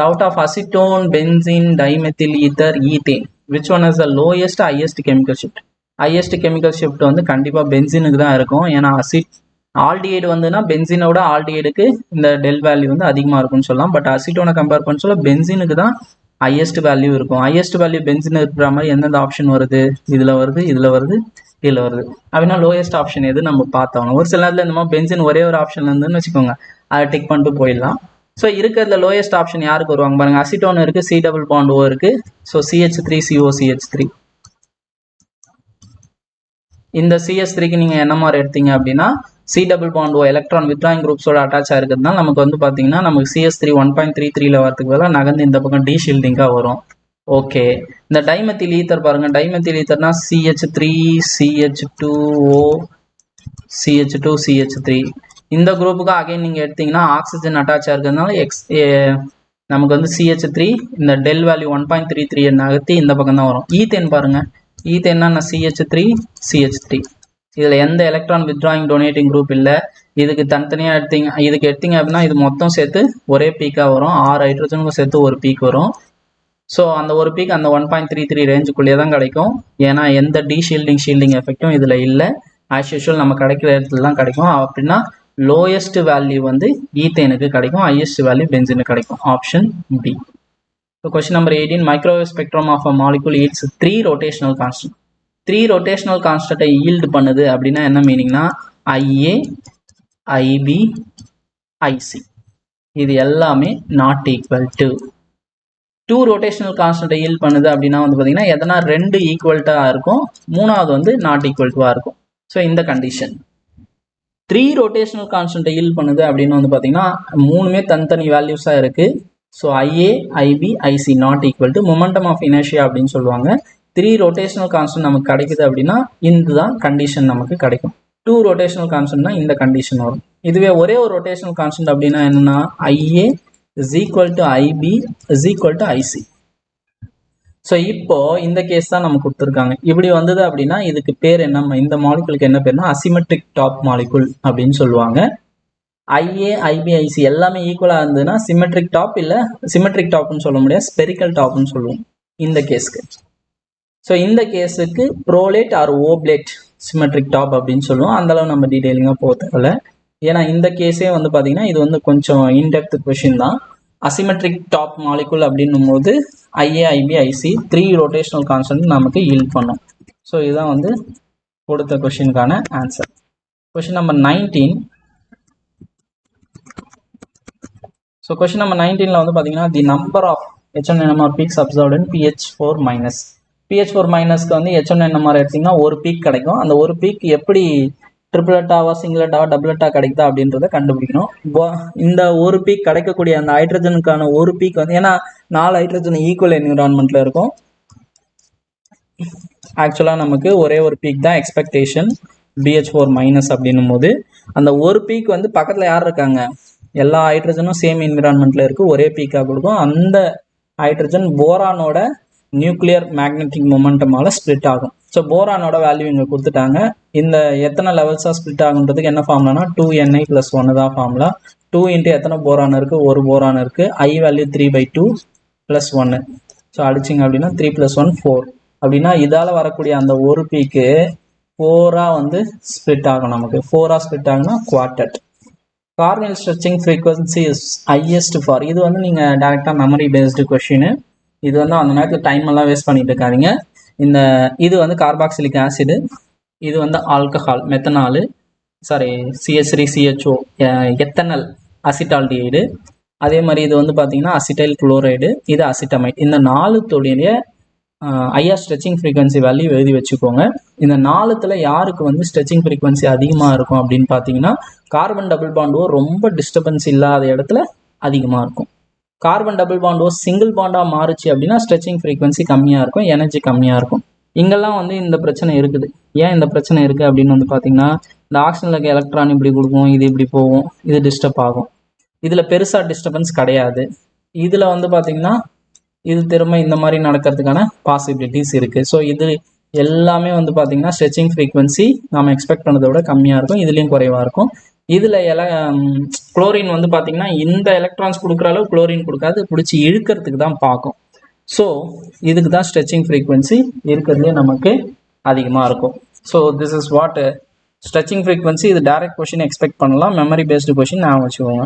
Out of acetone, benzene, dimethyl ether, ethane, which one is the lowest highest chemical shift? Highest chemical shift வந்து கண்டிப்பா பென்சீனுக்கு தான் இருக்கும். ஏன்னா aldehyde வந்துன்னா பென்சீனோட ஆல்டிஹைடுக்கு இந்த டெல் வேல்யூ வந்து அதிகமாக இருக்கும்னு சொல்லலாம். பட் அசிட்டோனை கம்பேர் பண்ண சொல்ல பென்சீனுக்கு தான் ஹையஸ்ட் வேல்யூ இருக்கும். ஹையஸ்ட் வேல்யூ பென்சீன் இருக்கிற மாதிரி எந்தெந்த ஆப்ஷன் வருது? இதில் வருது, இதில் வருது, இதில் வருது. அப்படின்னா லோயஸ்ட் ஆப்ஷன் எது நம்ம பார்த்தோம். ஒரு சில நேரத்தில் இந்த மாதிரி பென்சீன் ஒரே ஒரு ஆப்ஷன் இருந்துன்னு வச்சுக்கோங்க, அதை டிக் பண்ணிட்டு போயிடலாம். ஸோ இருக்கிறதுல லோயஸ்ட் ஆப்ஷன் யாருக்கு வருவாங்க பாருங்க. அசிட்டோன் இருக்கு, C டபுள் பாண்ட் O இருக்கு. So CH3COCH3. இந்த CH3க்கு நீங்க என்ன மாதிரி எடுத்தீங்க அப்படின்னா C double bond O electron withdrawing குரூப்ஸோட அட்டாச் ஆயிருக்கிறதுனால நமக்கு வந்து பாத்தீங்கன்னா நமக்கு CH3 1.33ல வரதுக்கு பதிலாக நகர்ந்து இந்த பக்கம் டி ஷீல்டிங்காக வரும். ஓகே, இந்த டைமெத்தில் ஈத்தர் பாருங்க. டைமெத்தில் ஈத்தர்னா CH3 CH2O CH2 CH3. இந்த குரூப்புக்கு அகைன் நீங்கள் எடுத்தீங்கன்னா ஆக்சிஜன் அட்டாச் ஆகிறதுனால நமக்கு வந்து CH3 இந்த டெல் வேல்யூ 1.33 நகர்த்தி இந்த பக்கம் தான் வரும். ஈத்தேன் பாருங்க. ஈத்தேன்னா CH3 CH3. இதில் எந்த எலக்ட்ரான் வித்ராயிங் டொனேட்டிங் குரூப் இல்லை. இதுக்கு தனித்தனியாக எடுத்தீங்க அப்படின்னா இது மொத்தம் சேர்த்து ஒரே பீக்காக வரும். 6 ஹைட்ரஜனுக்கும் சேர்த்து ஒரு பீக் வரும். ஸோ அந்த ஒரு பீக் அந்த 1.33 ரேஞ்சுக்குள்ளேயே தான் கிடைக்கும். ஏன்னா எந்த ஷீல்டிங் எஃபெக்டும் இதில் இல்லை. ஆஸ் யூஷுவல் நம்ம கிடைக்கிற இடத்துல தான் கிடைக்கும். அப்படின்னா லோயஸ்ட் வேல்யூ வந்து ஈத்தேனுக்கு கிடைக்கும், ஹையஸ்ட் வேல்யூ பென்சீனுக்கு கிடைக்கும். Option B. So question number 18, microwave spectrum of a molecule yields 3 rotational constant. 3 rotational constant yield பண்ணுது அப்படின்னா என்ன மீனிங்னா IA, IB, IC இது எல்லாமே not equal to 2 rotational constant yield பண்ணுது அப்படின்னா வந்து பார்த்தீங்கன்னா எதனா 2 ஈக்குவல்ட்டா இருக்கும், மூணாவது வந்து not equal to இருக்கும். ஸோ இந்த கண்டிஷன் 3 rotational constant yield பண்ணுது அப்படின்னு வந்து பார்த்தீங்கன்னா மூணுமே தனித்தனி வேல்யூஸாக இருக்கு. So IA, IB, IC not equal to momentum of inertia அப்படின்னு சொல்லுவாங்க. 3 rotational constant நமக்கு கிடைக்குது அப்படின்னா இதுதான் கண்டிஷன் நமக்கு கிடைக்கும். 2 rotational constantனா இந்த கண்டிஷன் வரும். இதுவே ஒரே ஒரு rotational constant அப்படின்னா என்னன்னா IA is equal to IB is equal to IC. So இப்போ இந்த கேஸ் தான் நமக்கு கொடுத்துருக்காங்க. இப்படி வந்தது அப்படின்னா இதுக்கு பேர் என்ன, இந்த மாலிகுலுக்கு என்ன பேர்னா அசிமெட்ரிக் டாப் மாலிகுல் அப்படின்னு சொல்லுவாங்க. IA, IB, IC எல்லாமே ஈக்குவலாக இருந்ததுன்னா சிமெட்ரிக் டாப், இல்லை சிமெட்ரிக் டாப்னு சொல்ல முடியாது, ஸ்பெரிக்கல் டாப்னு சொல்லுவோம் இந்த கேஸுக்கு. ஸோ இந்த கேஸுக்கு ப்ரோலேட் ஆர் ஓப்லேட் சிமெட்ரிக் டாப் அப்படின்னு சொல்லுவோம். அந்தளவு நம்ம டீட்டெயிலிங்காக போக தேவையில்ல. ஏன்னா இந்த கேஸே வந்து பார்த்தீங்கன்னா இது வந்து கொஞ்சம் இன்டெப்த் கொஷின் தான். அசிமெட்ரிக் டாப் மாலிகுல் அப்படின்னும் போது IA, IB, IC 3 rotational constant நமக்கு ஈல்ட் பண்ணும். ஸோ இதுதான் வந்து கொடுத்த கொஷினுக்கான answer. Question number 19. So question number 19ல வந்து பார்த்தீங்கன்னா the number of H1NMR peaks observed in pH4-. pH4- வந்து H1NMR எடுத்திங்கன்னா ஒரு பீக் கிடைக்கும். அந்த ஒரு பீக் எப்படி ட்ரிபிளட்டாவா, சிங்கிளட்டாவா, டபுளட்டா கிடைக்குதா அப்படின்றத கண்டுபிடிக்கணும். இந்த ஒரு பீக் கிடைக்கக்கூடிய அந்த ஹைட்ரஜனுக்கான ஒரு பீக் வந்து ஏன்னா 4 ஹைட்ரஜன் ஈக்குவல் என்விரான்மெண்ட்ல இருக்கும். ஆக்சுவலாக நமக்கு ஒரே ஒரு பீக் தான் எக்ஸ்பெக்டேஷன் BH4- அப்படின்னும் போது அந்த ஒரு பீக் வந்து பக்கத்தில் யார் இருக்காங்க, எல்லா ஹைட்ரஜனும் சேம் என்விரான்மெண்ட்ல இருக்கு, ஒரே பீக்காக கொடுக்கும். அந்த ஹைட்ரஜன் போரானோட நியூக்ளியர் மேக்னெட்டிக் மொமெண்டமால ஸ்பிளிட் ஆகும். ஸோ போரானோட வேல்யூ இங்கே கொடுத்துட்டாங்க. இந்த எத்தனை லெவல்ஸாக ஸ்பிளிட் ஆகுன்றதுக்கு என்ன ஃபார்ம்லானா 2Ni+1 தான் ஃபார்முலா. 2 இன்ட்டு எத்தனை போரான் இருக்குது, ஒரு போரான் இருக்குது. I value 3/2 + 1. ஸோ அடிச்சிங்க அப்படின்னா 3 + 1 4. அப்படின்னா இதால் வரக்கூடிய அந்த ஒரு பீக்கு 4ஆக வந்து ஸ்பிளிட் ஆகும். நமக்கு 4ஆக ஸ்பிளிட் ஆகுனா quartet. Carbonyl stretching frequency is highest for, இது வந்து நீங்கள் டேரெக்டாக மெமரி பேஸ்டு கொஷின். இது வந்து அந்த நேரத்தில் டைம் எல்லாம் வேஸ்ட் பண்ணிட்டு இருக்காதிங்க. இது வந்து கார்பாக்சிலிக் ஆசிடு, இது வந்து ஆல்கஹால் மெத்தனாலு, CH3CHO எத்தனல் அசிட்டால்டிஹைடு. அதே மாதிரி இது வந்து பார்த்தீங்கன்னா அசிட்டைல் குளோரைடு, இது அசிட்டமைட். இந்த 4 ஐஆர் ஸ்ட்ரெச்சிங் ஃப்ரீக்வன்சி வேல்யூ எழுதி வச்சுக்கோங்க. இந்த 4ல் யாருக்கு வந்து ஸ்ட்ரெச்சிங் ஃப்ரீக்வன்சி அதிகமாக இருக்கும் அப்படின்னு பார்த்தீங்கன்னா கார்பன் டபுள் பாண்ட் ரொம்ப டிஸ்டர்பன்ஸ் இல்லாத இடத்துல அதிகமாக இருக்கும். கார்பன் டபுள் பாண்ட் சிங்கிள் பாண்டாக மாறுச்சு அப்படின்னா ஸ்ட்ரெச்சிங் ஃப்ரீக்வன்சி கம்மியாக இருக்கும், எனர்ஜி கம்மியாக இருக்கும். இங்கெல்லாம் வந்து இந்த பிரச்சனை இருக்குது. ஏன் இந்த பிரச்சனை இருக்குது அப்படின்னு வந்து பார்த்தீங்கன்னா இந்த ஆக்சிஜனில் இருக்க எலக்ட்ரான் இப்படி கொடுக்கும், இது இப்படி போகும், இது டிஸ்டர்ப் ஆகும். இதில் பெருசாக டிஸ்டர்பன்ஸ் கிடையாது. இதில் வந்து பார்த்தீங்கன்னா இது திரும்ப இந்த மாதிரி நடக்கிறதுக்கான பாசிபிலிட்டிஸ் இருக்குது. ஸோ இது எல்லாமே வந்து பார்த்தீங்கன்னா ஸ்ட்ரெச்சிங் ஃப்ரீக்வன்சி நம்ம எக்ஸ்பெக்ட் பண்ணதை விட கம்மியாக இருக்கும், இதுலேயும் குறைவாக இருக்கும். இதில் குளோரின் வந்து பார்த்தீங்கன்னா இந்த எலக்ட்ரான்ஸ் கொடுக்குற அளவு குளோரின் கொடுக்காது, பிடிச்சி இழுக்கிறதுக்கு தான் பார்க்கும். ஸோ இதுக்கு தான் ஸ்ட்ரெச்சிங் ஃப்ரீக்வன்சி இருக்கிறதுலே நமக்கு அதிகமாக இருக்கும். So this is what stretching frequency. இது டைரக்ட் கொஷின் எக்ஸ்பெக்ட் பண்ணலாம், மெமரி பேஸ்டு கொஷின் நான் வச்சுக்கோங்க.